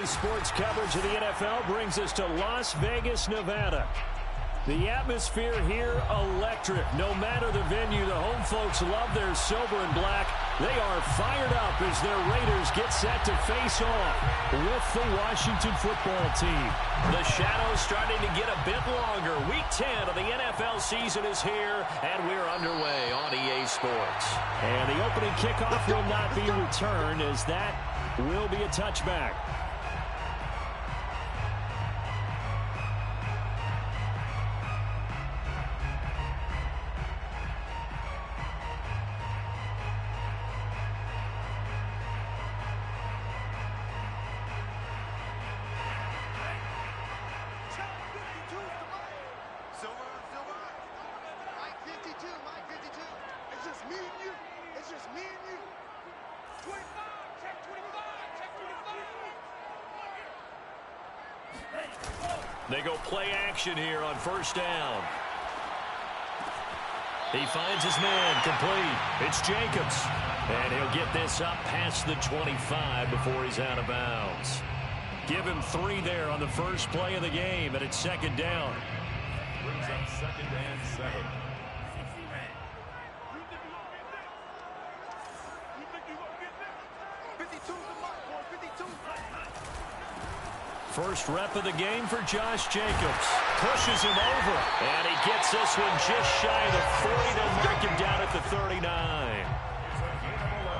Daily sports coverage of the NFL brings us to Las Vegas, Nevada. The atmosphere here, electric. No matter the venue, the home folks love their silver and black. They are fired up as their Raiders get set to face off with the Washington football team. The shadow's starting to get a bit longer. Week 10 of the NFL season is here, and we're underway on EA Sports. And the opening kickoff will not be returned, as that will be a touchback. They go play action here on first down. He finds his man complete. It's Jacobs. And he'll get this up past the 25 before he's out of bounds. Give him 3 there on the first play of the game, and it's second down. Brings up second and 7. First rep of the game for Josh Jacobs. Pushes him over. And he gets this one just shy of the 40 to knock him down at the 39.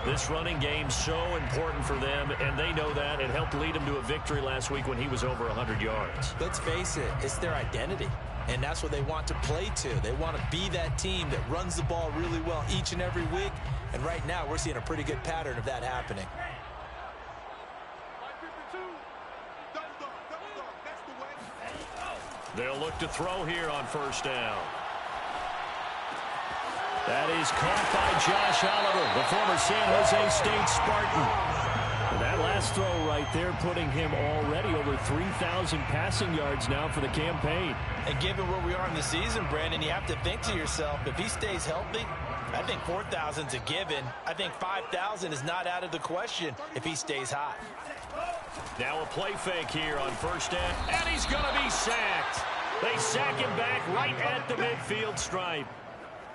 This running game's so important for them, and they know that. It helped lead them to a victory last week when he was over 100 yards. Let's face it, it's their identity. And that's what they want to play to. They want to be that team that runs the ball really well each and every week. And right now, we're seeing a pretty good pattern of that happening. They'll look to throw here on first down. That is caught by Josh Oliver, the former San Jose State Spartan. And that last throw right there putting him already over 3,000 passing yards now for the campaign. And given where we are in the season, Brandon, you have to think to yourself, if he stays healthy, I think 4,000's a given. I think 5,000 is not out of the question if he stays hot. Now a play fake here on first down, and he's going to be sacked. They sack him back right at the midfield stripe.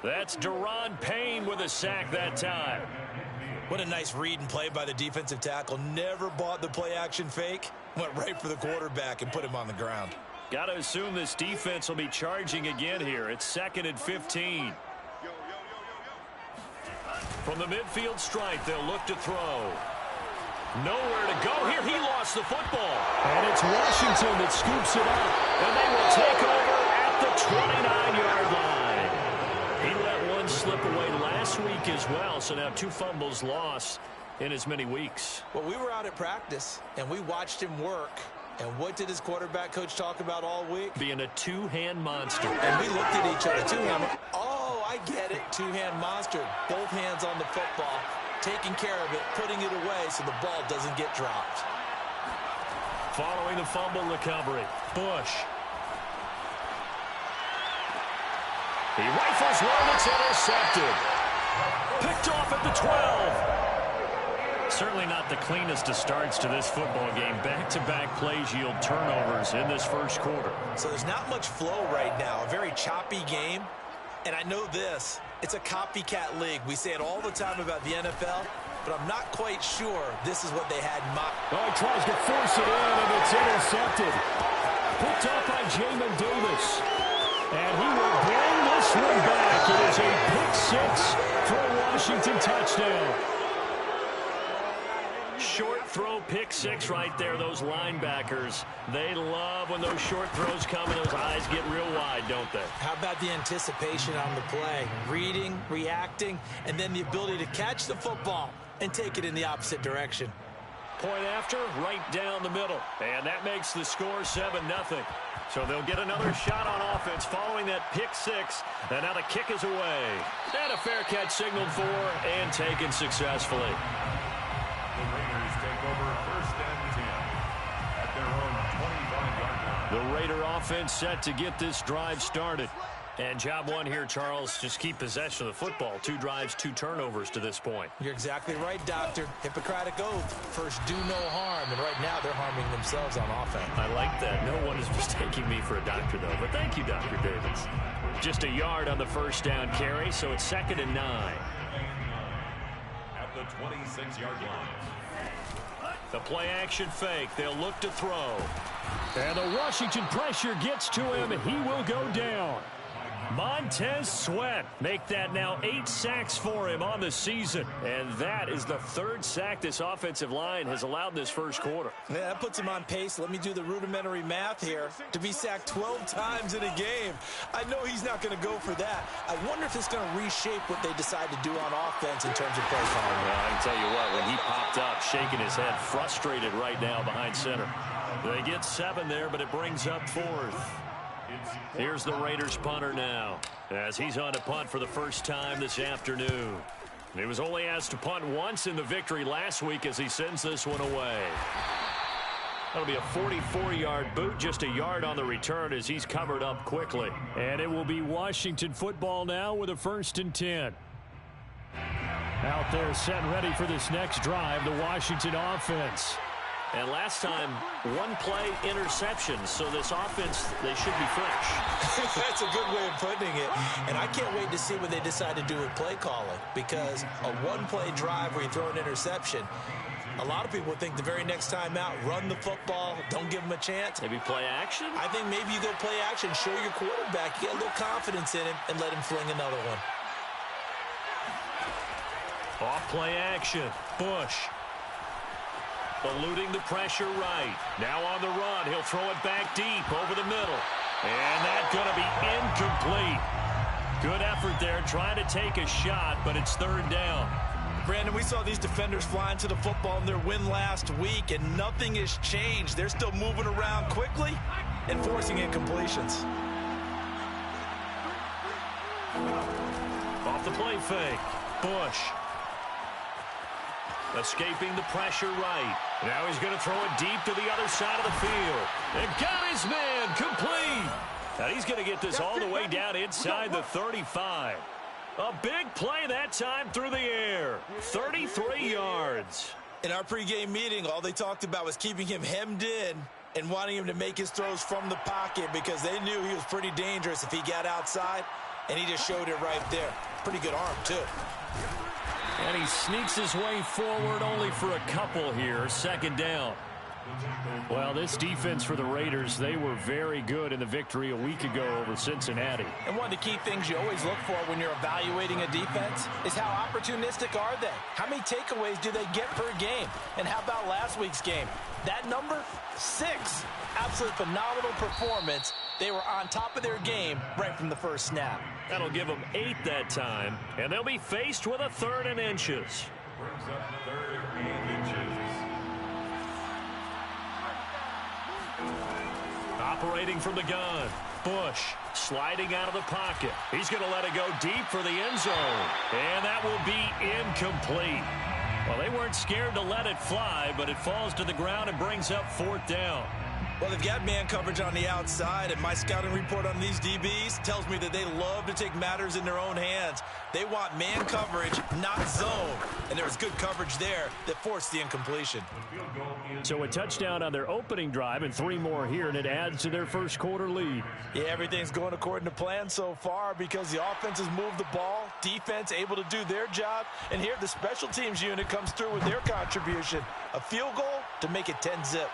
That's Daron Payne with a sack that time. What a nice read and play by the defensive tackle. Never bought the play action fake. Went right for the quarterback and put him on the ground. Got to assume this defense will be charging again here. It's 2nd and 15. From the midfield stripe, they'll look to throw. Nowhere to go here. He lost the football. And it's Washington that scoops it up. And they will take over at the 29-yard line. He let one slip away last week as well. So now 2 fumbles lost in as many weeks. Well, we were out at practice, and we watched him work. And what did his quarterback coach talk about all week? Being a 2-hand monster. And we looked at each other. 2-hand. Oh, I get it. 2-hand monster. Both hands on the football. Taking care of it, putting it away so the ball doesn't get dropped. Following the fumble recovery, Bush. He rifles one, it's intercepted. Picked off at the 12. Certainly not the cleanest of starts to this football game. Back-to-back plays yield turnovers in this first quarter. So there's not much flow right now. A very choppy game. And I know this, it's a copycat league. We say it all the time about the NFL, but I'm not quite sure this is what they had in mind. Oh, he tries to force it in, and it's intercepted. Picked off by Jamin Davis. And he will bring this one back. It is a pick-6 for a Washington touchdown. Short throw, pick-6 right there. Those linebackers, they love when those short throws come and those eyes get real wide, don't they? How about the anticipation on the play? Reading, reacting, and then the ability to catch the football and take it in the opposite direction. Point after, right down the middle. And that makes the score 7-0. So they'll get another shot on offense following that pick-6. And now the kick is away. And a fair catch signaled for and taken successfully. The Raiders take over 1st and 10 at their own 25-yard line. The Raider offense set to get this drive started. And job one here, Charles, just keep possession of the football. 2 drives, 2 turnovers to this point. You're exactly right, Doctor. Hippocratic oath. First, do no harm. And right now, they're harming themselves on offense. I like that. No one is mistaking me for a doctor, though. But thank you, Dr. Davis. Just a yard on the first down carry, so it's 2nd and 9. At the 26-yard line. The play-action fake. They'll look to throw. And the Washington pressure gets to him. He will go down. Montez Sweat make that now 8 sacks for him on the season. And that is the 3rd sack this offensive line has allowed in this first quarter. Yeah, that puts him on pace. Let me do the rudimentary math here. To be sacked 12 times in a game. I know he's not going to go for that. I wonder if it's going to reshape what they decide to do on offense in terms of play calling. Well, I can tell you what, when he popped up, shaking his head, frustrated right now behind center. They get 7 there, but it brings up 4th. Here's the Raiders punter now, as he's on to punt for the first time this afternoon. He was only asked to punt once in the victory last week as he sends this one away. That'll be a 44-yard boot, just a yard on the return as he's covered up quickly. And it will be Washington football now with a 1st and 10. Out there set and ready for this next drive, the Washington offense. And last time, 1 play interception, so this offense, they should be fresh. That's a good way of putting it. And I can't wait to see what they decide to do with play calling, because a 1-play drive where you throw an interception, a lot of people think the very next time out, run the football, don't give them a chance. Maybe play action? I think maybe you go play action, show your quarterback, you get a little confidence in him, and let him fling another one. Off play action, Bush. Eluding the pressure right. Now on the run. He'll throw it back deep over the middle. And that's going to be incomplete. Good effort there trying to take a shot, but it's 3rd down. Brandon, we saw these defenders flying to the football in their win last week, and nothing has changed. They're still moving around quickly and forcing incompletions. Off the play fake. Bush. Escaping the pressure right. Now he's going to throw it deep to the other side of the field. And got his man complete. And he's going to get this all the way down inside the 35. A big play that time through the air. 33 yards. In our pregame meeting, all they talked about was keeping him hemmed in and wanting him to make his throws from the pocket because they knew he was pretty dangerous if he got outside, and he just showed it right there. Pretty good arm, too. And he sneaks his way forward only for a couple here. 2nd down. Well, this defense for the Raiders, they were very good in the victory a week ago over Cincinnati. And one of the key things you always look for when you're evaluating a defense is how opportunistic are they? How many takeaways do they get per game? And how about last week's game? That number, 6. Absolute phenomenal performance. They were on top of their game right from the first snap. That'll give them 8 that time, and they'll be faced with a 3rd and inches. Brings up 3rd and inches. Operating from the gun, Bush sliding out of the pocket. He's going to let it go deep for the end zone, and that will be incomplete. Well, they weren't scared to let it fly, but it falls to the ground and brings up 4th down. Well, they've got man coverage on the outside, and my scouting report on these DBs tells me that they love to take matters in their own hands. They want man coverage, not zone, and there was good coverage there that forced the incompletion. So a touchdown on their opening drive and 3 more here, and it adds to their first quarter lead. Yeah, everything's going according to plan so far because the offense has moved the ball, defense able to do their job, and here the special teams unit comes through with their contribution. A field goal to make it 10-zip.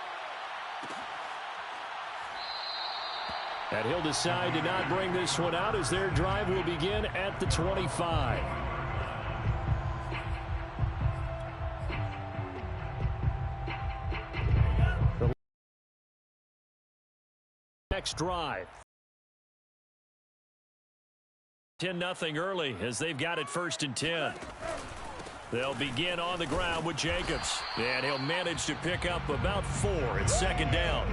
And he'll decide to not bring this one out as their drive will begin at the 25. The next drive. 10-0 early as they've got it 1st and 10. They'll begin on the ground with Jacobs. And he'll manage to pick up about 4. It's 2nd down.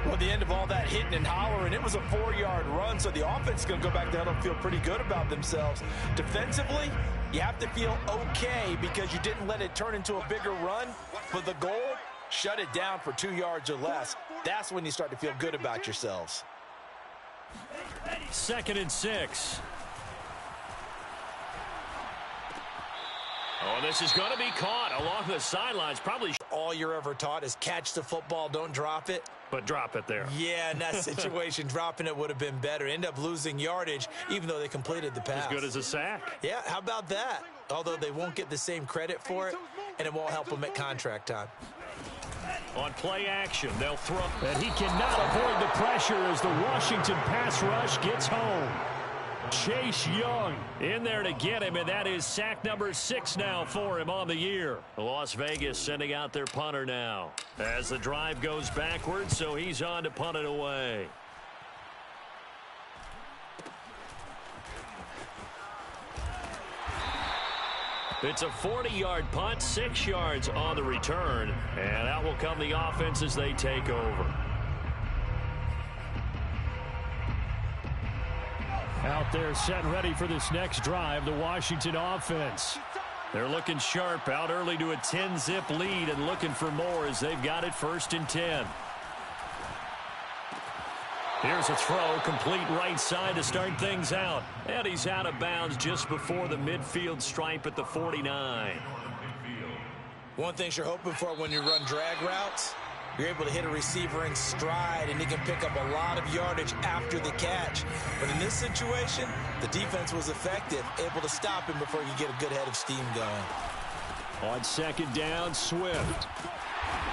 Well, at the end of all that hitting and hollering, it was a 4-yard run, so the offense is going to go back down and feel pretty good about themselves. Defensively, you have to feel okay because you didn't let it turn into a bigger run, but the goal, shut it down for 2 yards or less. That's when you start to feel good about yourselves. 2nd and 6. Oh, this is going to be caught along the sidelines. Probably all you're ever taught is catch the football, don't drop it. But drop it there. Yeah, in that situation, dropping it would have been better. End up losing yardage, even though they completed the pass. As good as a sack. Yeah, how about that? Although they won't get the same credit for it, and it won't help them at contract time. On play action, they'll throw. And he cannot avoid the pressure as the Washington pass rush gets home. Chase Young in there to get him, and that is sack number 6 now for him on the year. Las Vegas sending out their punter now as the drive goes backwards, so he's on to punt it away. It's a 40-yard punt, 6 yards on the return, and out will come the offense as they take over. Out there set and ready for this next drive, the Washington offense. They're looking sharp, out early to a 10-zip lead and looking for more as they've got it 1st and 10. Here's a throw, complete right side to start things out. And he's out of bounds just before the midfield stripe at the 49. One thing you're hoping for when you run drag routes, you're able to hit a receiver in stride, and he can pick up a lot of yardage after the catch. But in this situation, the defense was effective, able to stop him before you get a good head of steam going. On 2nd down, Swift.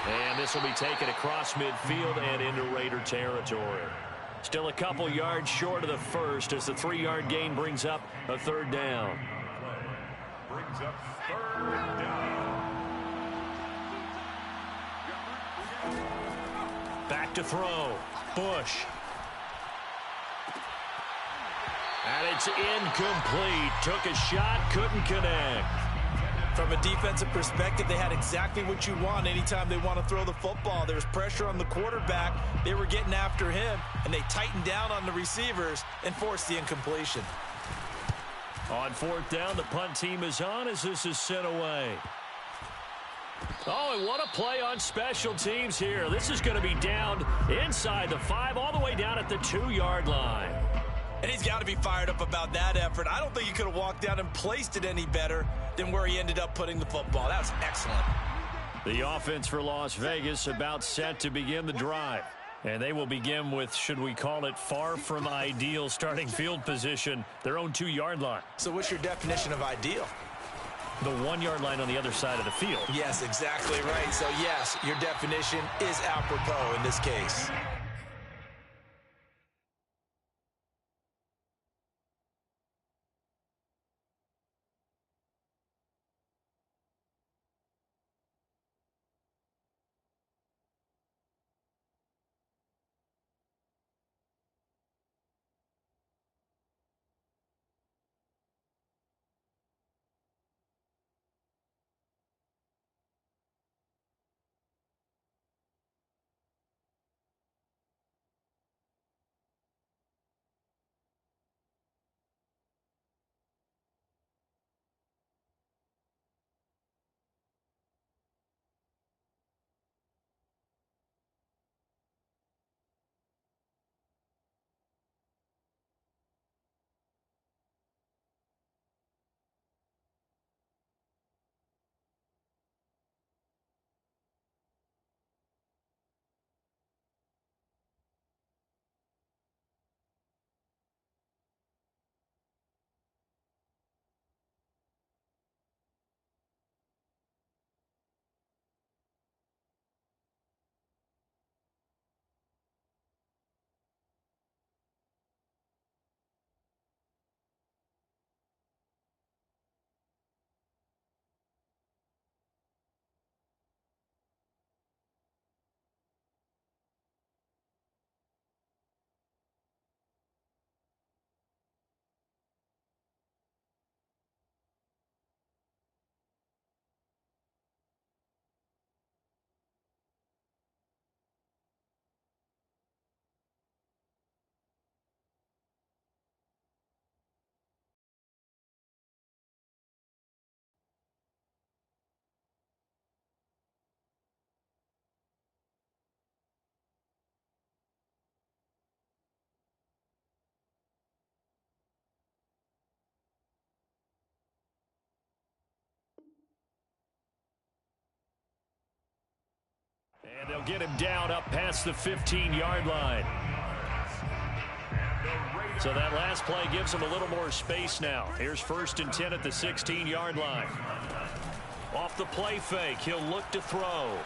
And this will be taken across midfield and into Raider territory. Still a couple yards short of the first as the 3-yard gain brings up a 3rd down. Brings up 3rd down. Back to throw. Bush. And it's incomplete. Took a shot, couldn't connect. From a defensive perspective, they had exactly what you want anytime they want to throw the football. There was pressure on the quarterback. They were getting after him, and they tightened down on the receivers and forced the incompletion. On 4th down, the punt team is on as this is sent away. Oh, and what a play on special teams here. This is going to be down inside the 5, all the way down at the 2-yard line. And he's got to be fired up about that effort. I don't think he could have walked down and placed it any better than where he ended up putting the football. That was excellent. The offense for Las Vegas about set to begin the drive. And they will begin with, should we call it, far from ideal starting field position, their own 2-yard line. So what's your definition of ideal? The 1-yard line on the other side of the field. Yes, exactly right. So, yes, your definition is apropos in this case. They'll get him down up past the 15-yard line. So that last play gives him a little more space now. Here's 1st and 10 at the 16-yard line. Off the play fake, he'll look to throw.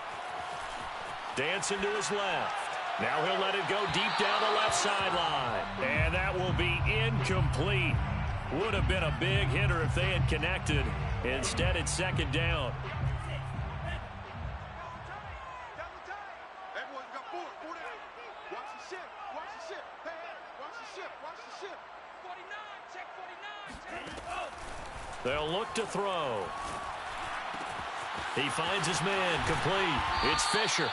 Dancing to his left. Now he'll let it go deep down the left sideline. And that will be incomplete. Would have been a big hitter if they had connected. Instead, it's 2nd down. They'll look to throw. He finds his man, complete. It's Fisher.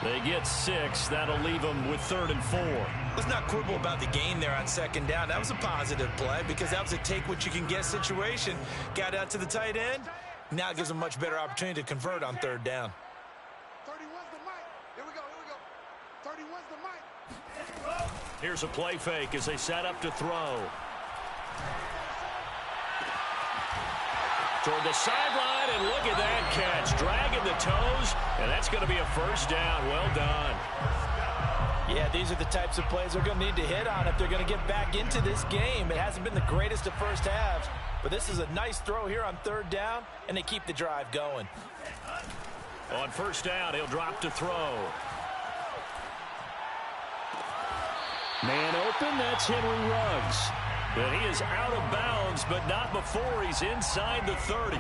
They get 6. That'll leave them with 3rd and 4. Let's not quibble about the gain there on 2nd down. That was a positive play because that was a take-what-you-can-get situation. Got out to the tight end. Now it gives them a much better opportunity to convert on 3rd down. 31's the mic. Here we go, here we go. 31's the mic. Here's a play fake as they set up to throw. Toward the sideline, and look at that catch. Dragging the toes, and that's going to be a 1st down. Well done. Yeah, these are the types of plays they're going to need to hit on if they're going to get back into this game. It hasn't been the greatest of first halves, but this is a nice throw here on 3rd down, and they keep the drive going. On 1st down, he'll drop to throw. Man open, that's Henry Ruggs. And he is out of bounds, but not before he's inside the 30.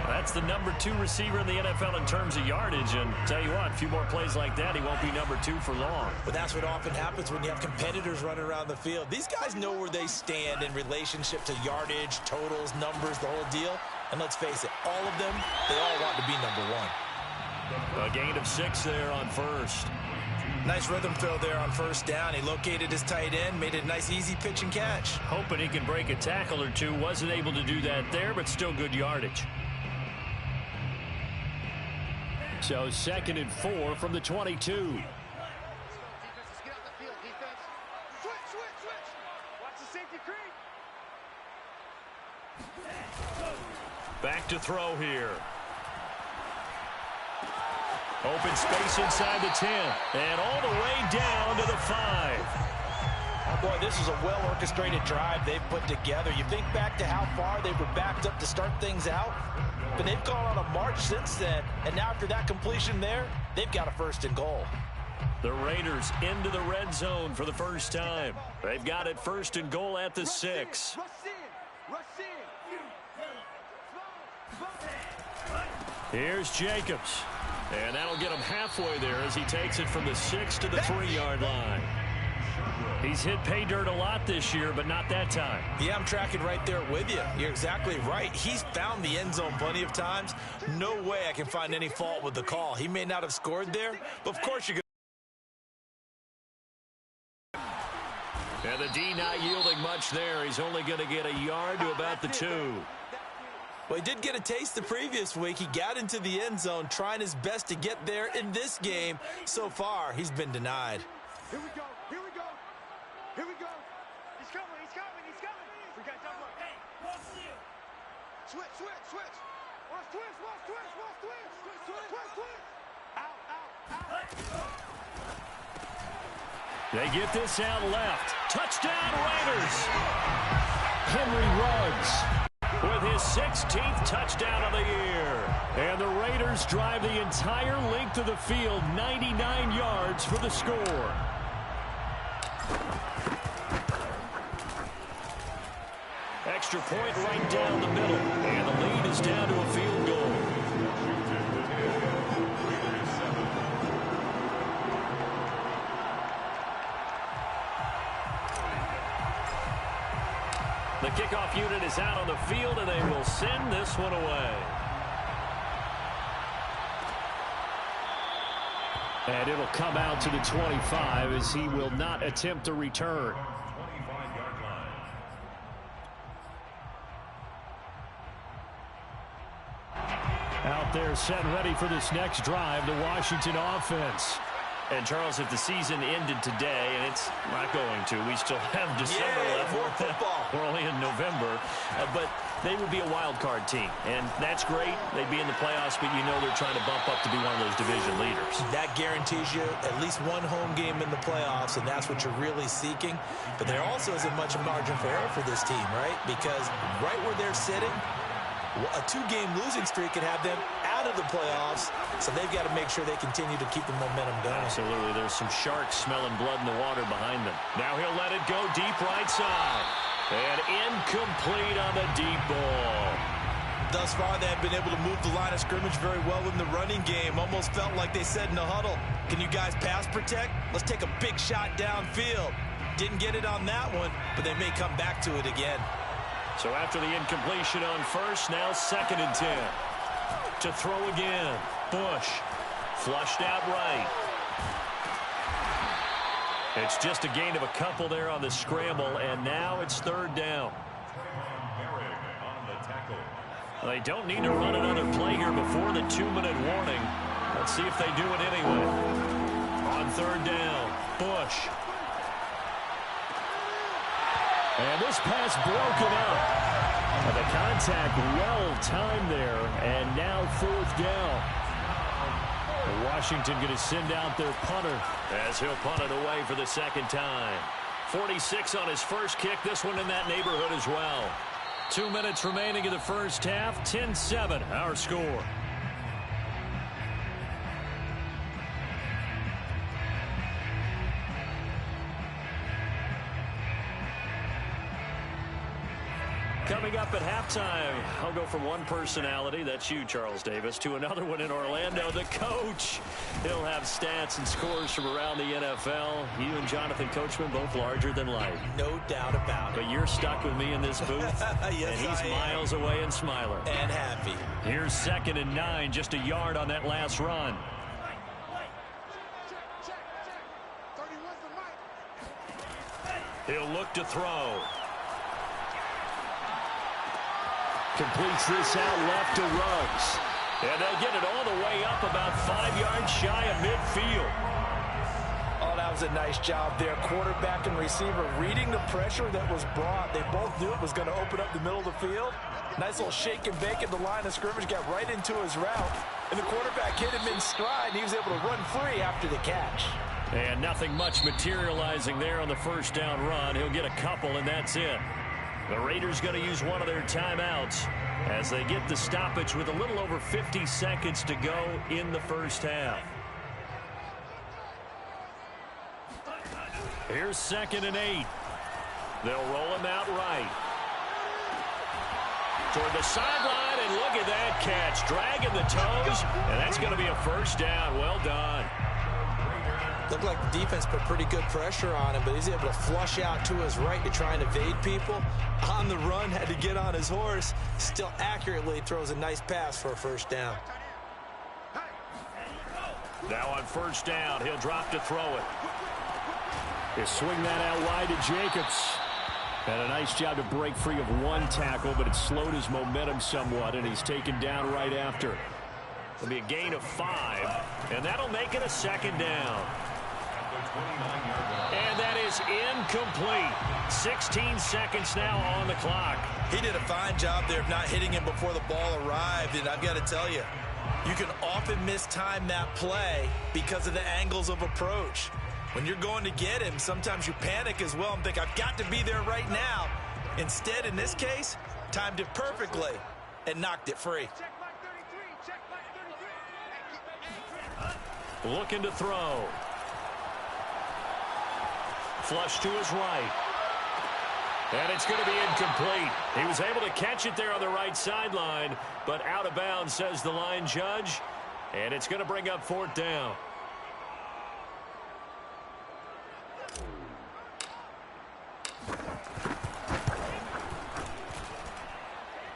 That's the number 2 receiver in the NFL in terms of yardage. And tell you what, a few more plays like that, he won't be number 2 for long. But that's what often happens when you have competitors running around the field. These guys know where they stand in relationship to yardage, totals, numbers, the whole deal. And let's face it, all of them, they all want to be number 1. A gain of 6 there on 1st. Nice rhythm throw there on 1st down. He located his tight end, made it a nice easy pitch and catch. Hoping he can break a tackle or two. Wasn't able to do that there, but still good yardage. So 2nd and 4 from the 22. Back to throw here. Open space inside the 10. And all the way down to the 5. Oh boy, this is a well-orchestrated drive they've put together. You think back to how far they were backed up to start things out, but they've gone on a march since then. And now after that completion there, they've got a 1st and goal. The Raiders into the red zone for the first time. They've got it 1st and goal at the 6. Here's Jacobs. And that'll get him halfway there as he takes it from the 6 to the 3-yard line. He's hit pay dirt a lot this year, but not that time. Yeah, I'm tracking right there with you. You're exactly right. He's found the end zone plenty of times. No way I can find any fault with the call. He may not have scored there, but of course you're going to. And the D not yielding much there. He's only going to get a yard to about the 2. Well, he did get a taste the previous week. He got into the end zone, trying his best to get there in this game. So far, he's been denied. Here we go, here we go, here we go. He's coming, he's coming, he's coming. We got double up. Hey, switch, switch, switch. Watch twist, watch twist, watch twist. Twist, twist, twist. Out, out, out. They get this out left. Touchdown, Raiders. Henry Ruggs with his 16th touchdown of the year. And the Raiders drive the entire length of the field, 99 yards for the score. Extra point right down the middle. And the lead is down to a field goal. The kickoff unit is out on the field, and they will send this one away. And it'll come out to the 25 as he will not attempt to return. Out there set ready for this next drive, the Washington offense. And, Charles, if the season ended today, and it's not going to, we still have December left. More football. We're only in November. But they would be a wild card team, and that's great. They'd be in the playoffs, but you know they're trying to bump up to be one of those division leaders. That guarantees you at least one home game in the playoffs, and that's what you're really seeking. But there also isn't much margin for error for this team, right? Because right where they're sitting, a 2-game losing streak could have them out of the playoffs, so they've got to make sure they continue to keep the momentum going. Absolutely. There's some sharks smelling blood in the water behind them. Now he'll let it go deep right side. And incomplete on the deep ball. Thus far, they have been able to move the line of scrimmage very well in the running game. Almost felt like they said in the huddle, can you guys pass protect? Let's take a big shot downfield. Didn't get it on that one, but they may come back to it again. So after the incompletion on first, now 2nd and 10. To throw again. Bush. Flushed out right. It's just a gain of a couple there on the scramble, and now it's 3rd down. They don't need to run another play here before the 2-minute warning. Let's see if they do it anyway. On 3rd down, Bush. And this pass broken up. The contact well timed there, and now 4th down. Washington going to send out their punter as he'll punt it away for the 2nd time. 46 on his first kick. This one in that neighborhood as well. 2 minutes remaining in the first half. 10-7 our score. Coming up at halftime, I'll go from one personality, that's you, Charles Davis, to another one in Orlando, the coach. He'll have stats and scores from around the NFL. You and Jonathan Coachman, both larger than life. No doubt about it. But you're stuck with me in this booth, yes, and he's miles away and smiling. And happy. Here's 2nd and 9, just a yard on that last run. He'll look to throw. Completes this out left to Ruggs. And they'll get it all the way up about 5 yards shy of midfield. Oh, that was a nice job there. Quarterback and receiver reading the pressure that was brought. They both knew it was going to open up the middle of the field. Nice little shake and bake at the line of scrimmage. Got right into his route. And the quarterback hit him in stride. And he was able to run free after the catch. And nothing much materializing there on the 1st down run. He'll get a couple, and that's it. The Raiders going to use one of their timeouts as they get the stoppage with a little over 50 seconds to go in the first half. Here's 2nd and 8. They'll roll him out right. Toward the sideline, and look at that catch. Dragging the toes, and that's going to be a 1st down. Well done. Looked like the defense put pretty good pressure on him, but he's able to flush out to his right to try and evade people. On the run, had to get on his horse. Still accurately throws a nice pass for a 1st down. Now on 1st down, he'll drop to throw it. He'll swing that out wide to Jacobs. And a nice job to break free of one tackle, but it slowed his momentum somewhat, and he's taken down right after. It'll be a gain of 5, and that'll make it a 2nd down. And that is incomplete. 16 seconds now on the clock. He did a fine job there of not hitting him before the ball arrived, and I've got to tell you, you can often mistime that play because of the angles of approach. When you're going to get him, sometimes you panic as well and think, I've got to be there right now. Instead, in this case, timed it perfectly and knocked it free. Looking to throw. Flush to his right. And it's going to be incomplete. He was able to catch it there on the right sideline, but out of bounds, says the line judge. And it's going to bring up 4th down.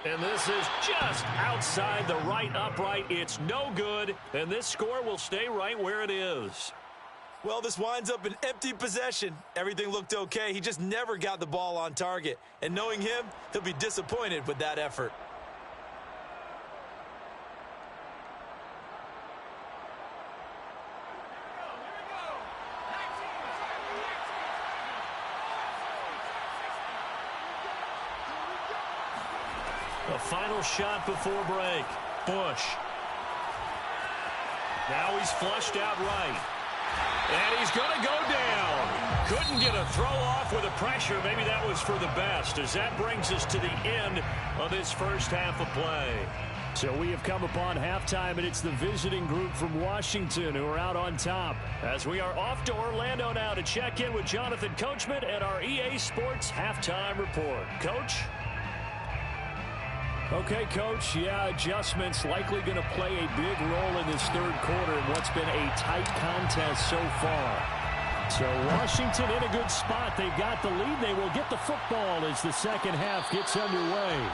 And this is just outside the right upright. It's no good, and this score will stay right where it is. Well, this winds up an empty possession. Everything looked okay. He just never got the ball on target. And knowing him, he'll be disappointed with that effort. A final shot before break. Bush. Now he's flushed out right. And he's going to go down. Couldn't get a throw off with the pressure. Maybe that was for the best, as that brings us to the end of this first half of play. So we have come upon halftime, and it's the visiting group from Washington who are out on top, as we are off to Orlando now to check in with Jonathan Coachman at our EA Sports Halftime Report. Coach? Okay, Coach, adjustments likely going to play a big role in this third quarter in what's been a tight contest so far. So Washington in a good spot. They've got the lead. They will get the football as the second half gets underway.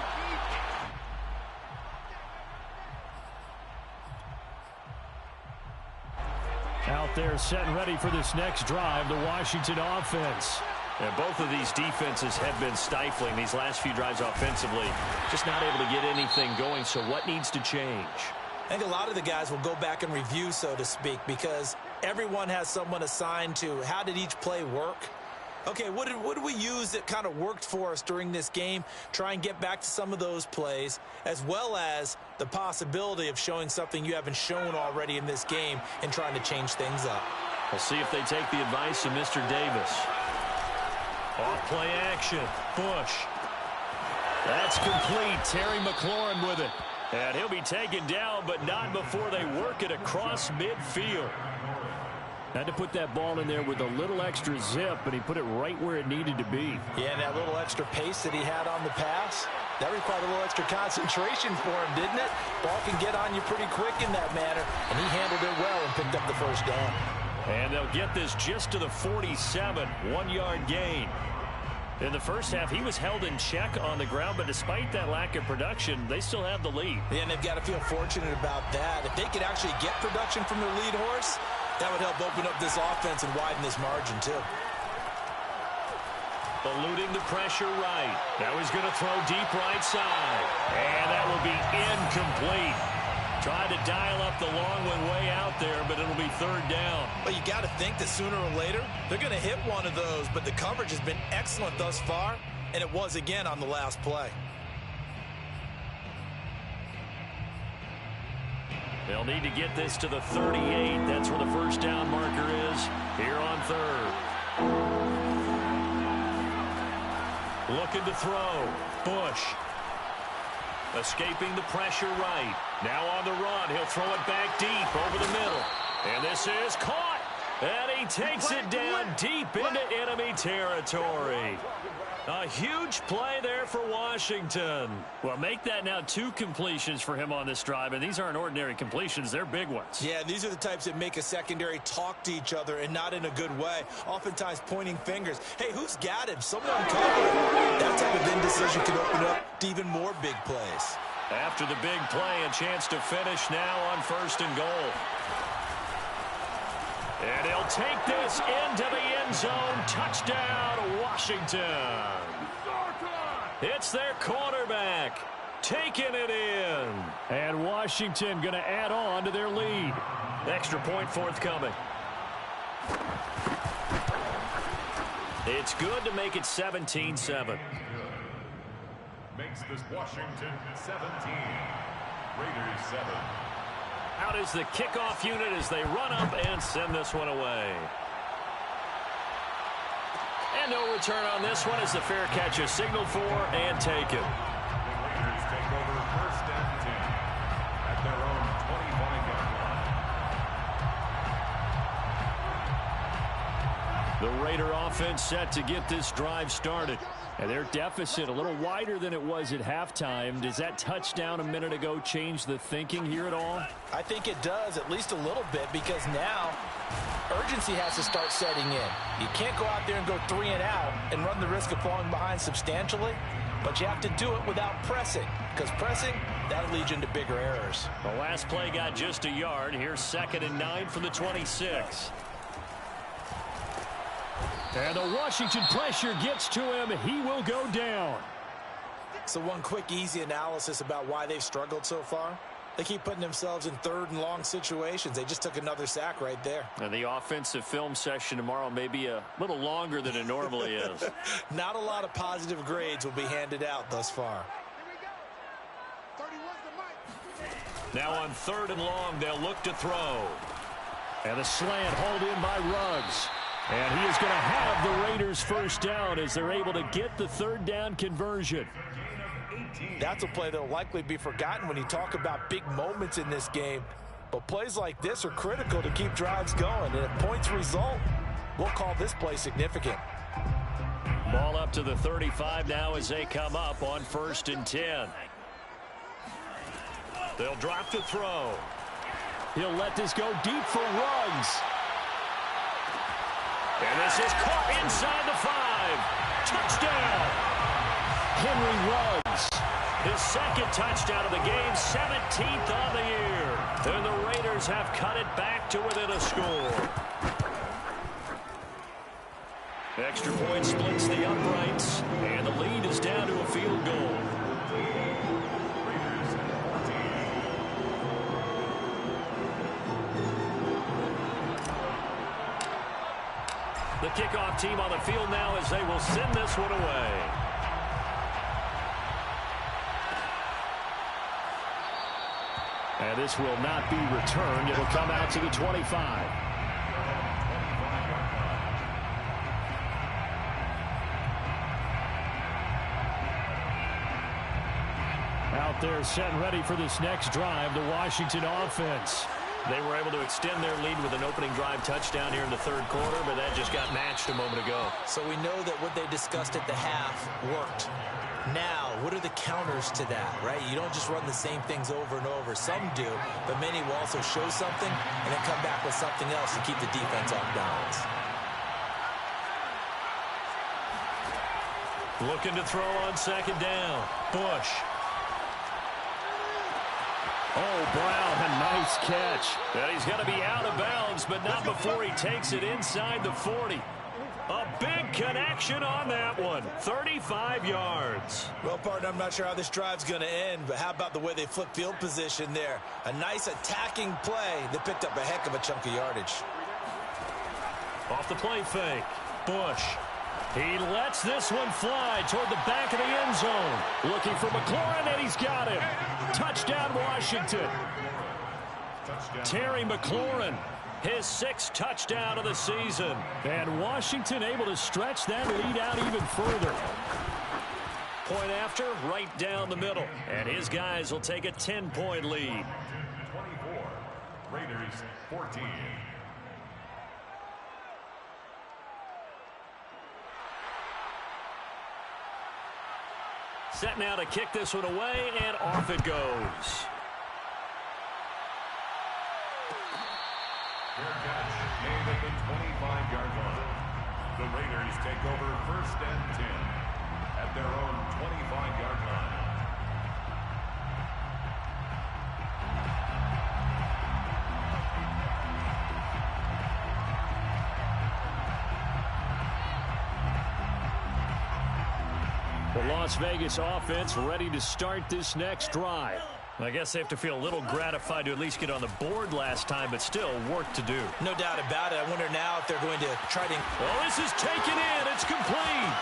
Out there set and ready for this next drive, the Washington offense. And both of these defenses have been stifling these last few drives offensively. Just not able to get anything going, so what needs to change? I think a lot of the guys will go back and review, so to speak, because everyone has someone assigned to how did each play work. Okay, what did we use that kind of worked for us during this game? Try and get back to some of those plays, as well as the possibility of showing something you haven't shown already in this game and trying to change things up. We'll see if they take the advice of Mr. Davis. Off play action. Bush. That's complete. Terry McLaurin with it. And he'll be taken down, but not before they work it across midfield. Had to put that ball in there with a little extra zip, and he put it right where it needed to be. Yeah, and that little extra pace that he had on the pass, that required a little extra concentration for him, didn't it? Ball can get on you pretty quick in that manner, and he handled it well and picked up the first down. And they'll get this just to the 47, 1-yard gain. In the first half, he was held in check on the ground, but despite that lack of production, they still have the lead. Yeah, and they've got to feel fortunate about that. If they could actually get production from their lead horse, that would help open up this offense and widen this margin, too. Eluding the pressure right. Now he's going to throw deep right side. And that will be incomplete. Tried to dial up the long one way out there, but it'll be third down. But you got to think that sooner or later, they're going to hit one of those, but the coverage has been excellent thus far, and it was again on the last play. They'll need to get this to the 38. That's where the first down marker is here on third. Looking to throw. Bush. Escaping the pressure right. Now on the run. He'll throw it back deep over the middle. And this is caught. And he takes it down deep into enemy territory. A huge play there for Washington. Well, make that now 2 completions for him on this drive, and these aren't ordinary completions. They're big ones. Yeah, these are the types that make a secondary talk to each other, and not in a good way. Oftentimes pointing fingers. Hey, who's got him? Someone cover him. That type of indecision can open up to even more big plays. After the big play, a chance to finish now on first and goal. And he'll take this into the end zone. Touchdown, Washington. It's their quarterback taking it in. And Washington going to add on to their lead. Extra point forthcoming. It's good to make it 17-7. Makes this Washington 17. Raiders 7. Out is the kickoff unit as they run up and send this one away. And no return on this one as the fair catch is signaled for and taken. The Raiders take over first and 10 at their own 25-yard line. The Raider offense set to get this drive started. And their deficit a little wider than it was at halftime. Does that touchdown a minute ago change the thinking here at all? I think it does, at least a little bit, because now urgency has to start setting in. You can't go out there and go 3 and out and run the risk of falling behind substantially, but you have to do it without pressing, because pressing, that'll lead you into bigger errors. The last play got just a yard. Here's 2nd and 9 from the 26. And the Washington pressure gets to him. He will go down. So one quick, easy analysis about why they've struggled so far. They keep putting themselves in 3rd and long situations. They just took another sack right there. And the offensive film session tomorrow may be a little longer than it normally is. Not a lot of positive grades will be handed out thus far. Now on 3rd and long, they'll look to throw. And a slant hauled in by Ruggs. And he is going to have the Raiders first down as they're able to get the 3rd down conversion. That's a play that will likely be forgotten when you talk about big moments in this game. But plays like this are critical to keep drives going. And if points result, we'll call this play significant. Ball up to the 35 now as they come up on 1st and 10. They'll drop to throw. He'll let this go deep for Ruggs. And this is caught inside the 5. Touchdown. Henry Ruggs. His 2nd touchdown of the game, 17th on the year. And the Raiders have cut it back to within a score. Extra point splits the uprights, and the lead is down to a field goal. The kickoff team on the field now as they will send this one away. And this will not be returned. It will come out to the 25. Out there set and ready for this next drive, the Washington offense. They were able to extend their lead with an opening drive touchdown here in the 3rd quarter, but that just got matched a moment ago. So we know that what they discussed at the half worked. Now, what are the counters to that, right? You don't just run the same things over and over. Some do, but many will also show something and then come back with something else to keep the defense off balance. Looking to throw on 2nd down. Bush. Oh, Brown, a nice catch. And he's going to be out of bounds, but not before he takes it inside the 40. A big connection on that one. 35 yards. Well, partner, I'm not sure how this drive's going to end, but how about the way they flip field position there? A nice attacking play that picked up a heck of a chunk of yardage. Off the play fake. Bush. He lets this one fly toward the back of the end zone. Looking for McLaurin, and he's got him. Touchdown, Washington. Terry McLaurin, his 6th touchdown of the season. And Washington able to stretch that lead out even further. Point after, right down the middle. And his guys will take a 10-point lead. 24, Raiders 14. Set now to kick this one away, and off it goes. Fair catch made at the 25-yard line. The Raiders take over 1st and 10 at their own 25-yard line. The Las Vegas offense ready to start this next drive. I guess they have to feel a little gratified to at least get on the board last time, but still work to do. No doubt about it. I wonder now if they're going to try to... Oh, this is taken in. It's complete.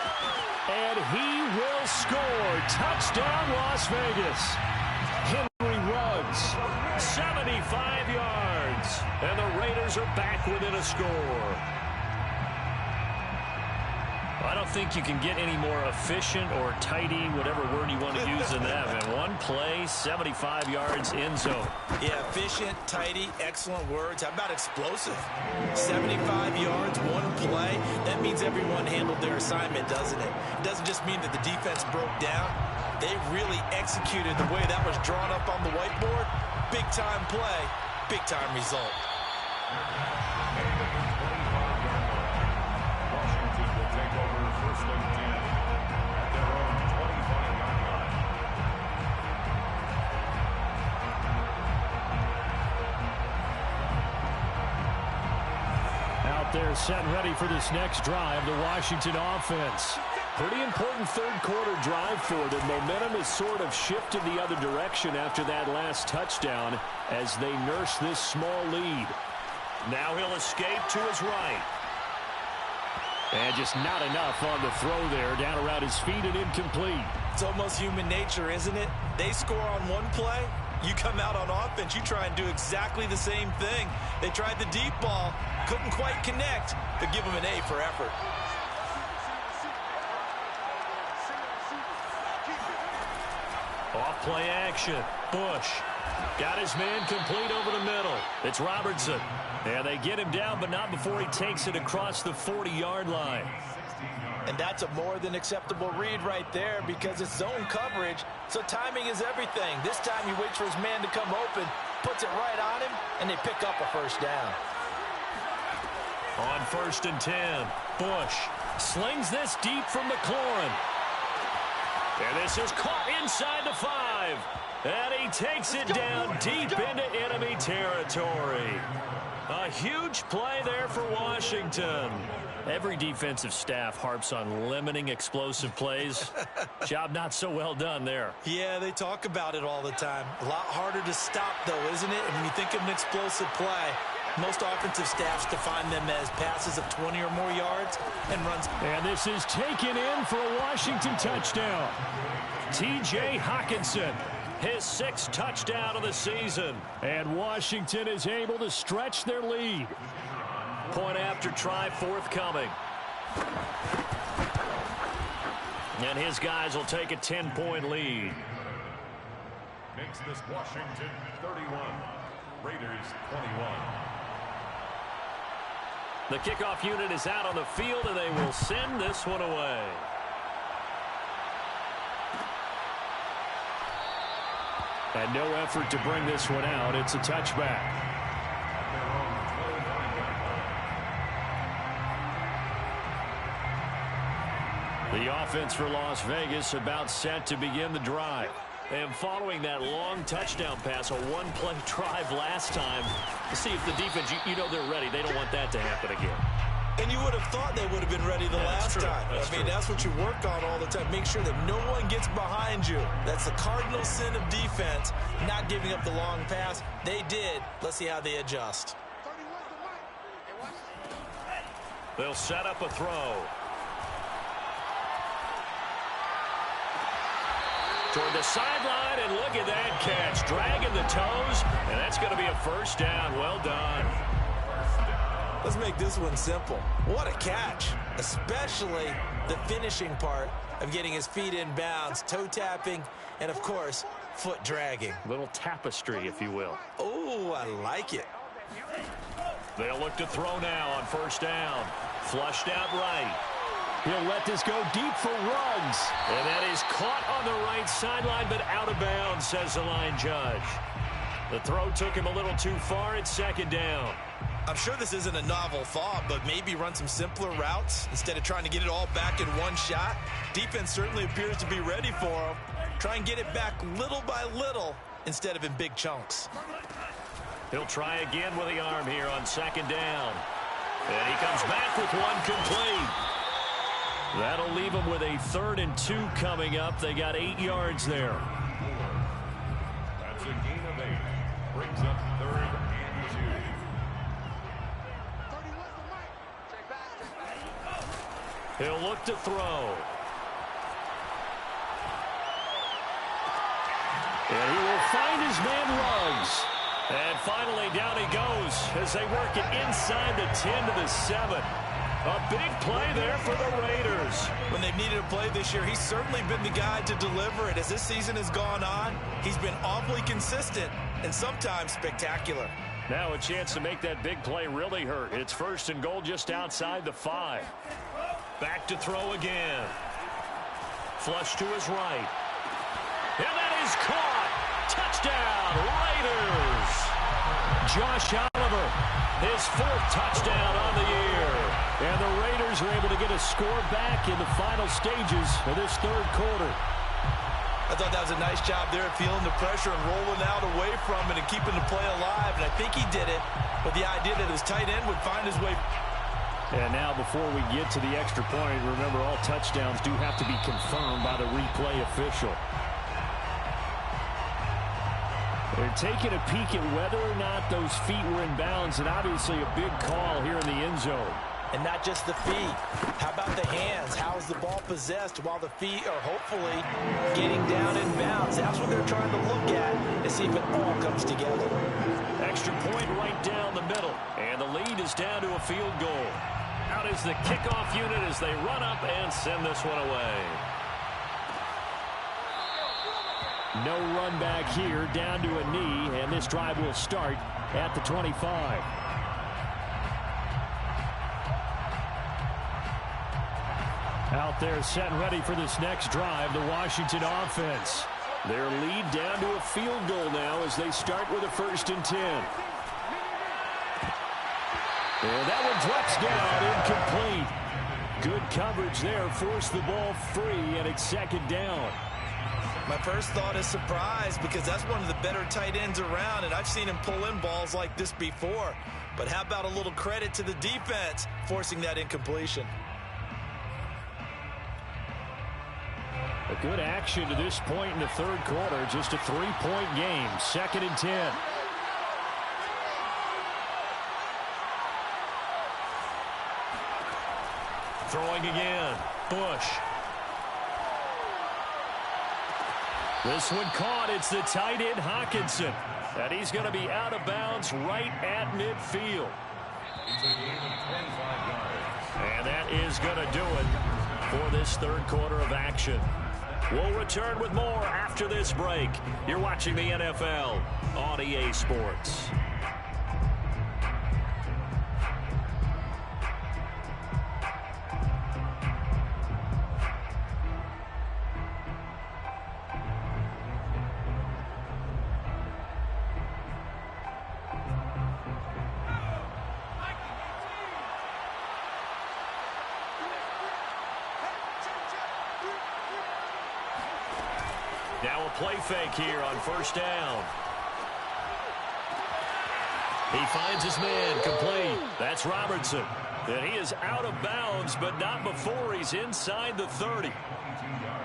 And he will score. Touchdown, Las Vegas. Henry Ruggs, 75 yards. And the Raiders are back within a score. I don't think you can get any more efficient or tidy, whatever word you want to use in that. And one play, 75 yards in zone. Yeah, efficient, tidy, excellent words. How about explosive? 75 yards, one play. That means everyone handled their assignment, doesn't it? It doesn't just mean that the defense broke down. They really executed the way that was drawn up on the whiteboard. Big-time play, big-time result. They're set and ready for this next drive, the Washington offense. Pretty important 3rd quarter drive for them. Momentum has sort of shifted the other direction after that last touchdown as they nurse this small lead. Now he'll escape to his right. And just not enough on the throw there, down around his feet and incomplete. It's almost human nature, isn't it? They score on one play, You come out on offense, you try and do exactly the same thing. They tried the deep ball, couldn't quite connect, but give them an A for effort. Off play action. Bush got his man complete over the middle. It's Robertson. And they get him down, but not before he takes it across the 40-yard line. And that's a more than acceptable read right there because it's zone coverage, so timing is everything. This time he waits for his man to come open, puts it right on him, and they pick up a first down. On 1st and 10, Bush slings this deep from McLaurin. And this is caught inside the 5. And he takes it down deep into enemy territory. A huge play there for Washington. Every defensive staff harps on limiting explosive plays. Job not so well done there. Yeah, they talk about it all the time. A lot harder to stop, though, isn't it? And when you think of an explosive play, most offensive staffs define them as passes of 20 or more yards and runs. And this is taken in for a Washington touchdown. T.J. Hockenson, his 6th touchdown of the season. And Washington is able to stretch their lead. Point after try forthcoming. And his guys will take a 10-point lead. Makes this Washington 31, Raiders 21. The kickoff unit is out on the field, and they will send this one away. And no effort to bring this one out. It's a touchback. The offense for Las Vegas about set to begin the drive. And following that long touchdown pass, a one-play drive last time, to see if the defense, you know they're ready. They don't want that to happen again. And you would have thought they would have been ready the last time. I mean, that's what you work on all the time. Make sure that no one gets behind you. That's the cardinal sin of defense, not giving up the long pass. They did. Let's see how they adjust. They'll set up a throw. Toward the sideline, and look at that catch. Dragging the toes, and that's going to be a first down. Well done. Let's make this one simple. What a catch, especially the finishing part of getting his feet in bounds, toe tapping, and, of course, foot dragging. Little tapestry, if you will. Oh, I like it. They'll look to throw now on first down. Flushed out right. He'll let this go deep for Ruggs. And that is caught on the right sideline, but out of bounds, says the line judge. The throw took him a little too far. It's 2nd down. I'm sure this isn't a novel thought, but maybe run some simpler routes instead of trying to get it all back in one shot. Defense certainly appears to be ready for him. Try and get it back little by little instead of in big chunks. He'll try again with the arm here on 2nd down. And he comes back with one complete. That'll leave them with a 3rd and 2 coming up. They got 8 yards there. That's a gain of 8. Brings up 3rd and 2. He'll look to throw. And he will find his man Ruggs. And finally down he goes as they work it inside the 10 to the 7. A big play there for the Raiders. When they've needed a play this year, he's certainly been the guy to deliver it. As this season has gone on, he's been awfully consistent and sometimes spectacular. Now a chance to make that big play really hurt. It's 1st and goal just outside the 5. Back to throw again. Flush to his right. And that is caught. Touchdown, Raiders. Josh Oliver, his 4th touchdown on the year. And the Raiders are able to get a score back in the final stages of this 3rd quarter. I thought that was a nice job there, feeling the pressure and rolling out away from it and keeping the play alive. And I think he did it with the idea that his tight end would find his way. And now before we get to the extra point, remember all touchdowns do have to be confirmed by the replay official. They're taking a peek at whether or not those feet were in bounds, and obviously a big call here in the end zone. and not just the feet. How about the hands? How is the ball possessed while the feet are hopefully getting down in bounds? That's what they're trying to look at and see if it all comes together. Extra point right down the middle, and the lead is down to a field goal. Out is the kickoff unit as they run up and send this one away. No run back here, down to a knee, and this drive will start at the 25. Out there set and ready for this next drive, the Washington offense. Their lead down to a field goal now as they start with a 1st and 10. And that one drops down, incomplete. Good coverage there, forced the ball free, and it's 2nd down. My first thought is surprise because that's one of the better tight ends around, and I've seen him pull in balls like this before. But how about a little credit to the defense forcing that incompletion? A good action to this point in the 3rd quarter. Just a 3-point game. 2nd and 10. Throwing again. Bush. This one caught. It's the tight end Hockenson. And he's going to be out of bounds right at midfield. And that is going to do it for this 3rd quarter of action. We'll return with more after this break. You're watching the NFL on EA Sports. Now a play fake here on 1st down. He finds his man, complete. That's Robertson. And he is out of bounds, but not before he's inside the 30.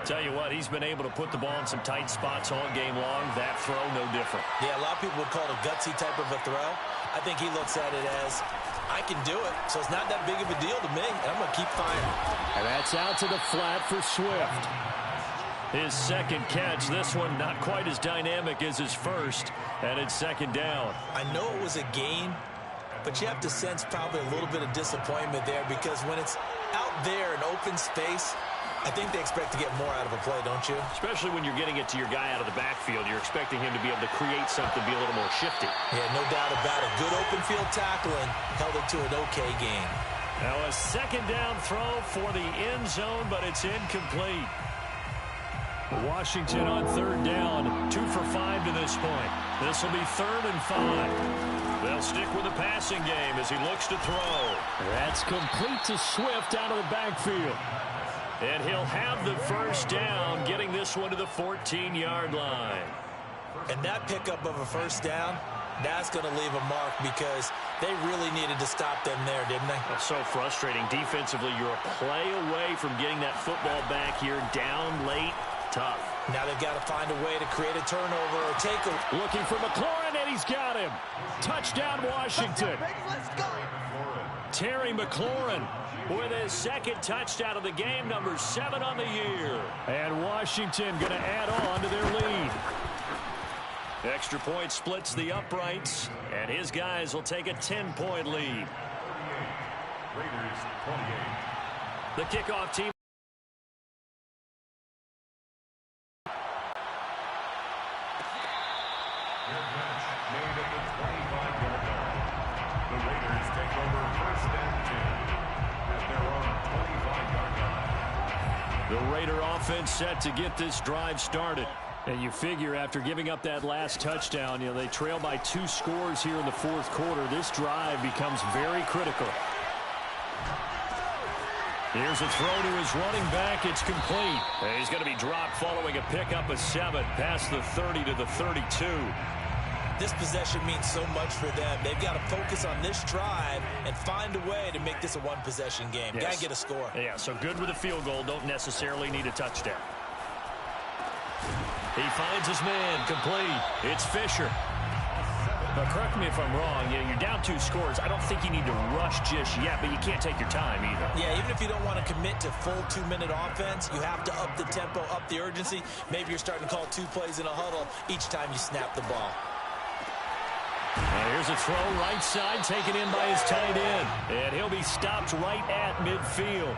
Tell you what, he's been able to put the ball in some tight spots all game long. That throw, no different. Yeah, a lot of people would call it a gutsy type of a throw. I think he looks at it as, I can do it, so it's not that big of a deal to me, and I'm going to keep firing. And that's out to the flat for Swift. His 2nd catch, this one not quite as dynamic as his first, and it's 2nd down. I know it was a gain, but you have to sense probably a little bit of disappointment there because when it's out there in open space, I think they expect to get more out of a play, don't you? Especially when you're getting it to your guy out of the backfield. You're expecting him to be able to create something, be a little more shifty. Yeah, no doubt about it. Good open field tackling held it to an okay gain. Now a 2nd down throw for the end zone, but it's incomplete. Washington on 3rd down, 2 for 5 to this point. This will be 3rd and 5. They'll stick with the passing game as he looks to throw. That's complete to Swift out of the backfield. And he'll have the 1st down, getting this one to the 14-yard line. And that pickup of a 1st down, that's going to leave a mark because they really needed to stop them there, didn't they? That's so frustrating. Defensively, you're a play away from getting that football back here, down late. Tough. Now they've got to find a way to create a turnover or take a... Looking for McLaurin, and he's got him. Touchdown, Washington. Let's go. Terry McLaurin with his 2nd touchdown of the game, number 7 on the year. And Washington going to add on to their lead. Extra point splits the uprights, and his guys will take a 10-point lead. Raiders 28. The kickoff team. The Raider offense set to get this drive started. And you figure after giving up that last touchdown, they trail by 2 scores here in the 4th quarter. This drive becomes very critical. Here's a throw to his running back. It's complete. And he's going to be dropped following a pickup of 7 past the 30 to the 32. This possession means so much for them. They've got to focus on this drive and find a way to make this a one-possession game. Yes. Got to get a score. Yeah, so good with a field goal. Don't necessarily need a touchdown. He finds his man, complete. It's Fisher. But correct me if I'm wrong, you're down 2 scores. I don't think you need to rush just yet, but you can't take your time either. Yeah, even if you don't want to commit to full 2-minute offense, you have to up the tempo, up the urgency. Maybe you're starting to call 2 plays in a huddle each time you snap the ball. And here's a throw right side, taken in by his tight end. And he'll be stopped right at midfield.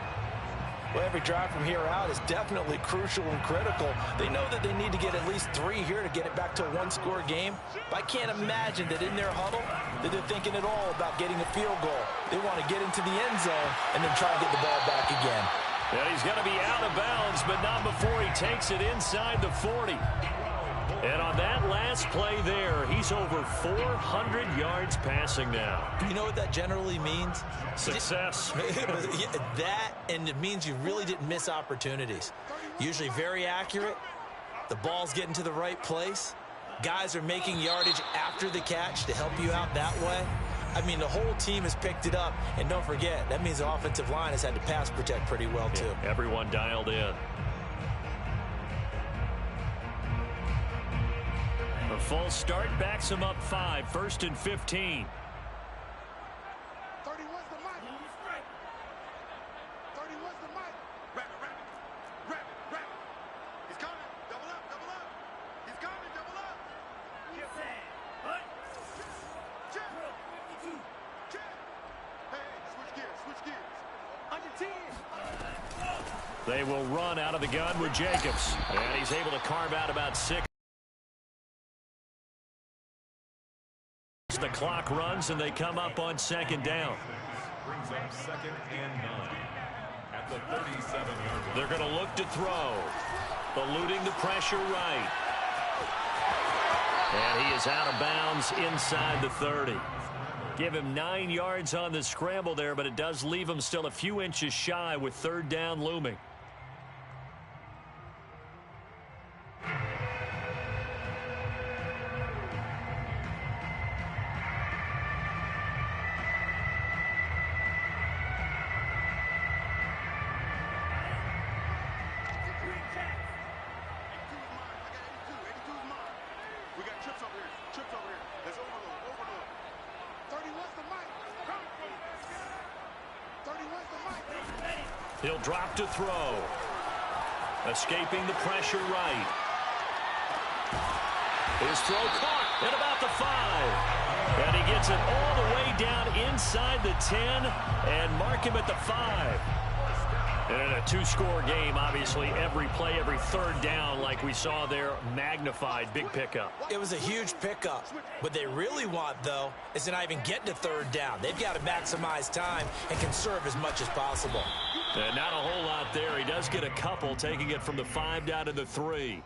Well, every drive from here out is definitely crucial and critical. They know that they need to get at least 3 here to get it back to a 1-score game. But I can't imagine that in their huddle that they're thinking at all about getting a field goal. They want to get into the end zone and then try to get the ball back again. And he's going to be out of bounds, but not before he takes it inside the 40. And on that last play there, he's over 400 yards passing now. You know what that generally means? Success. That, and it means you really didn't miss opportunities. Usually very accurate. The ball's getting to the right place. Guys are making yardage after the catch to help you out that way. I mean, the whole team has picked it up. And don't forget, that means the offensive line has had to pass protect pretty well, too. Yeah, everyone dialed in. A full start backs him up 5, 1st and 15. 31's the mic. 31's the mic. Wrap it. He's coming. Double up. He's coming. Double up. Check. Hey, switch gears. Under 10. They will run out of the gun with Jacobs. And he's able to carve out about 6. The clock runs and they come up on 2nd down. Brings up 2nd and 9 at the 37-yard line. They're going to look to throw. Eluding the pressure right. And he is out of bounds inside the 30. Give him 9 yards on the scramble there, but it does leave him still a few inches shy with 3rd down looming. He'll drop to throw. Escaping the pressure right. His throw caught at about the 5. And he gets it all the way down inside the 10 and mark him at the 5. And in a 2-score game, obviously, every play, every 3rd down, like we saw there, magnified, big pickup. It was a huge pickup. What they really want, though, is to not even get to 3rd down. They've got to maximize time and conserve as much as possible. And not a whole lot there. He does get a couple, taking it from the 5 down to the 3.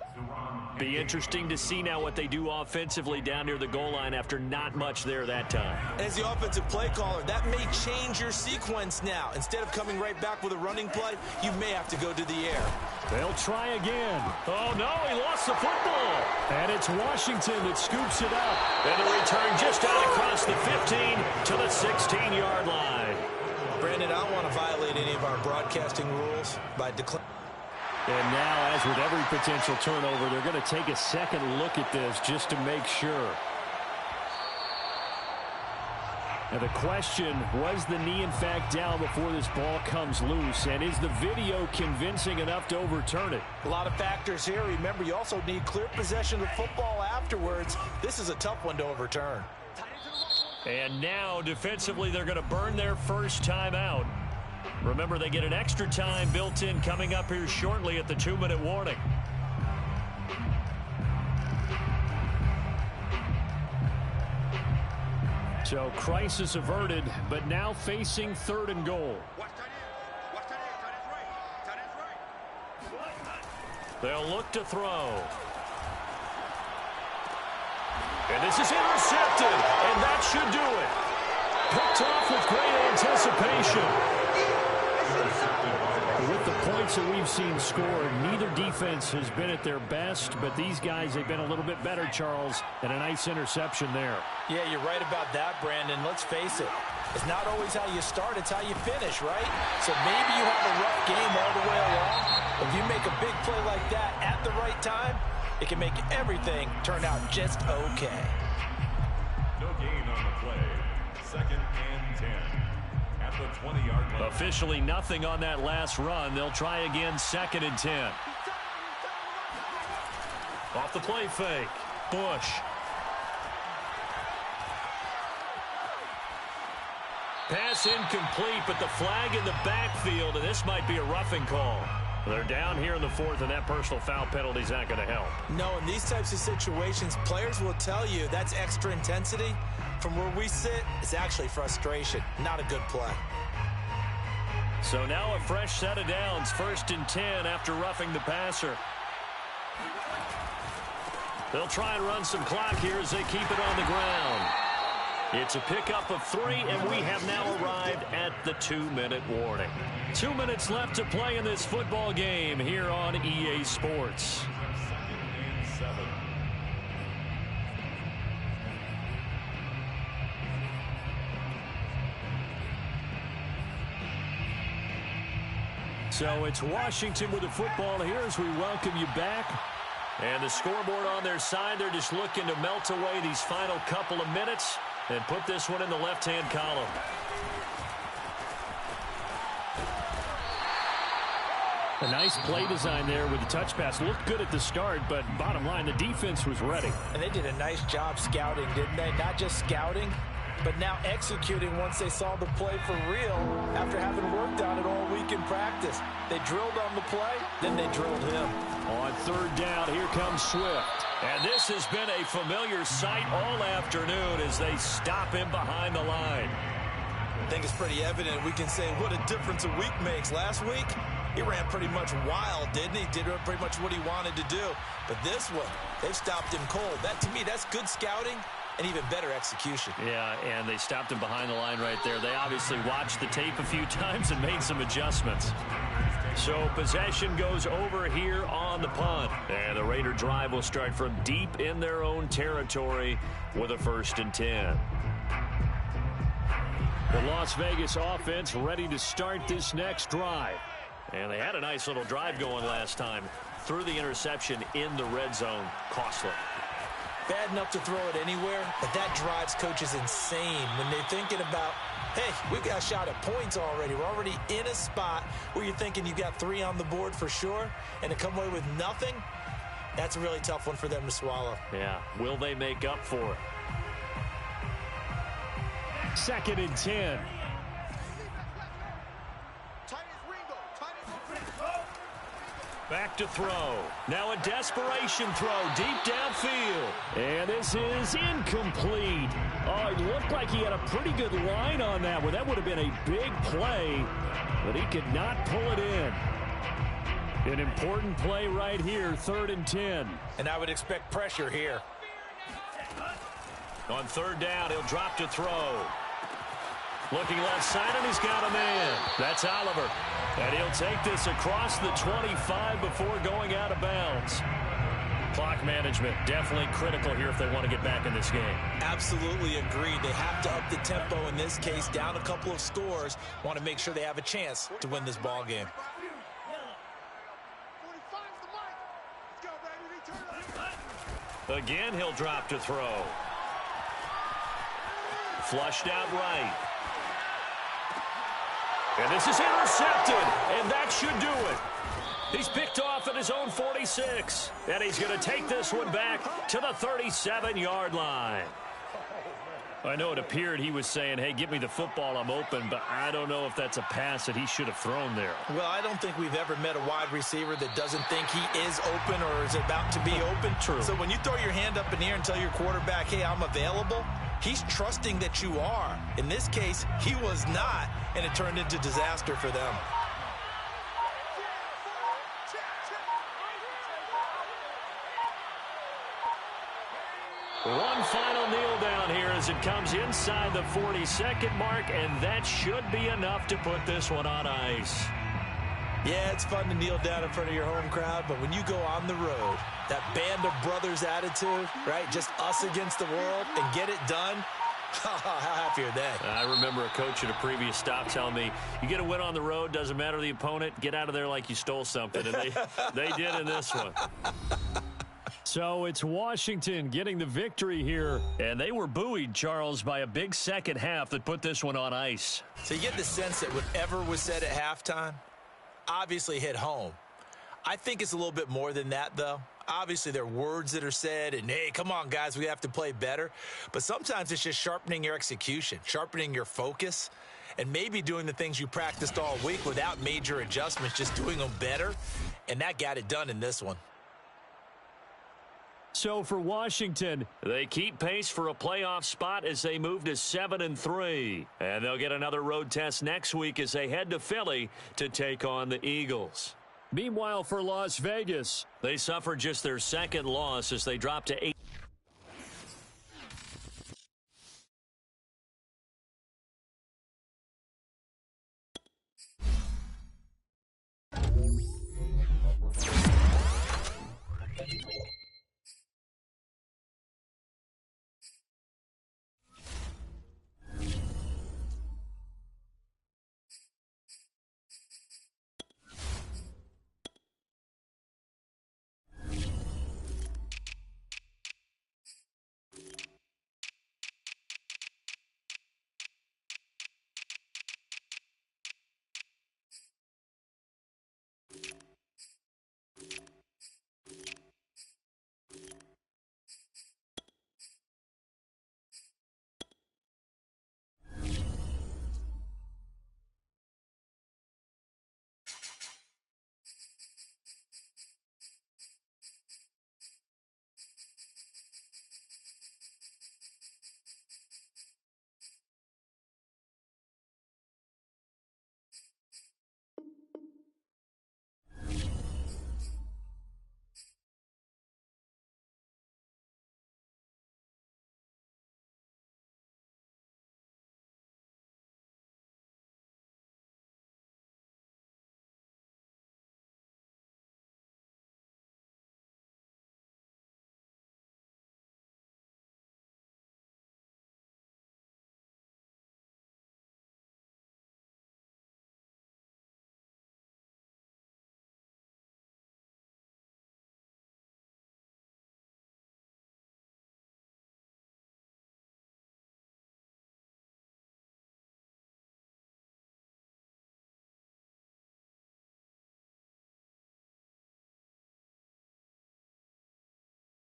Be interesting to see now what they do offensively down near the goal line after not much there that time. As the offensive play caller, that may change your sequence now. Instead of coming right back with a running play, you may have to go to the air. They'll try again. Oh, no, he lost the football. And it's Washington that scoops it up. And the return just out across the 15 to the 16-yard line. Brandon, I don't want to violate any of our broadcasting rules by declaring. And now, as with every potential turnover, they're going to take a second look at this just to make sure. And the question, was the knee in fact down before this ball comes loose? And is the video convincing enough to overturn it? A lot of factors here. Remember, you also need clear possession of football afterwards. This is a tough one to overturn. And now, defensively, they're going to burn their first time out. Remember, they get an extra time built in coming up here shortly at the 2-minute warning. So, crisis averted, but now facing 3rd and goal. Watch tight end. Watch tight end. Tight end's right. Tight end's right. They'll look to throw. And this is intercepted, and that should do it. Picked off with great anticipation. With the points that we've seen scored, neither defense has been at their best, but these guys, they've been a little bit better, Charles, and a nice interception there. Yeah, you're right about that, Brandon. Let's face it. It's not always how you start, it's how you finish, right? So maybe you have a rough game all the way along. If you make a big play like that at the right time, it can make everything turn out just okay. officially nothing on that last run. They'll try again, 2nd and 10. Off the play fake. Bush. Pass incomplete, but the flag in the backfield, and this might be a roughing call. They're down here in the 4th, and that personal foul penalty is not going to help. No, in these types of situations, players will tell you that's extra intensity. From where we sit, it's actually frustration. Not a good play. So now a fresh set of downs, 1st and 10 after roughing the passer. They'll try and run some clock here as they keep it on the ground. It's a pickup of 3, and we have now arrived at the 2-minute warning. 2 minutes left to play in this football game here on EA Sports. So it's Washington with the football here as we welcome you back. And the scoreboard on their side, they're just looking to melt away these final couple of minutes and put this one in the left-hand column. A nice play design there with the touch pass. Looked good at the start, but bottom line, the defense was ready. And they did a nice job scouting, didn't they? Not just scouting, but now executing once they saw the play for real after having worked on it all week in practice. They drilled on the play, then they drilled him. On 3rd down, here comes Swift. And this has been a familiar sight all afternoon as they stop him behind the line. I think it's pretty evident. We can say what a difference a week makes. Last week, he ran pretty much wild, didn't he? Did pretty much what he wanted to do. But this one, they've stopped him cold. That, to me, that's good scouting and even better execution. Yeah, and they stopped him behind the line right there. They obviously watched the tape a few times and made some adjustments. So possession goes over here on the punt. And the Raider drive will start from deep in their own territory with a 1st and 10. The Las Vegas offense ready to start this next drive. And they had a nice little drive going last time. Threw the interception in the red zone. Costly. Bad enough to throw it anywhere, but that drives coaches insane when they're thinking about, hey, we've got a shot at points already. We're already in a spot where you're thinking you've got 3 on the board for sure, and to come away with nothing, that's a really tough one for them to swallow. Yeah, will they make up for it? 2nd and 10. Back to throw. Now a desperation throw deep downfield. And this is incomplete. Oh, it looked like he had a pretty good line on that one. That would have been a big play, but he could not pull it in. An important play right here, 3rd and 10. And I would expect pressure here. On 3rd down, he'll drop to throw. Looking left side, and he's got a man. That's Oliver. And he'll take this across the 25 before going out of bounds. Clock management, definitely critical here if they want to get back in this game. Absolutely agreed. They have to up the tempo in this case, down a couple of scores. Want to make sure they have a chance to win this ball game. Again, he'll drop to throw. Flushed out right. And this is intercepted, and that should do it. He's picked off at his own 46, and he's going to take this one back to the 37-yard line. I know it appeared he was saying, hey, give me the football, I'm open, but I don't know if that's a pass that he should have thrown there. Well, I don't think we've ever met a wide receiver that doesn't think he is open or is about to be open. True. So when you throw your hand up in the air and tell your quarterback, hey, I'm available, he's trusting that you are. In this case, he was not, and it turned into disaster for them. One final kneel down here as it comes inside the 40-second mark, and that should be enough to put this one on ice. Yeah, it's fun to kneel down in front of your home crowd, but when you go on the road, that band of brothers attitude, right, just us against the world, and get it done, how happy are they? I remember a coach at a previous stop telling me, you get a win on the road, doesn't matter the opponent, get out of there like you stole something, and they did in this one. So it's Washington getting the victory here. And they were buoyed, Charles, by a big second half that put this one on ice. So you get the sense that whatever was said at halftime obviously hit home. I think it's a little bit more than that, though. Obviously, there are words that are said, and, hey, come on, guys, we have to play better. But sometimes it's just sharpening your execution, sharpening your focus, and maybe doing the things you practiced all week without major adjustments, just doing them better. And that got it done in this one. So for Washington, they keep pace for a playoff spot as they move to 7-3. And they'll get another road test next week as they head to Philly to take on the Eagles. Meanwhile, for Las Vegas, they suffered just their second loss as they dropped to 8.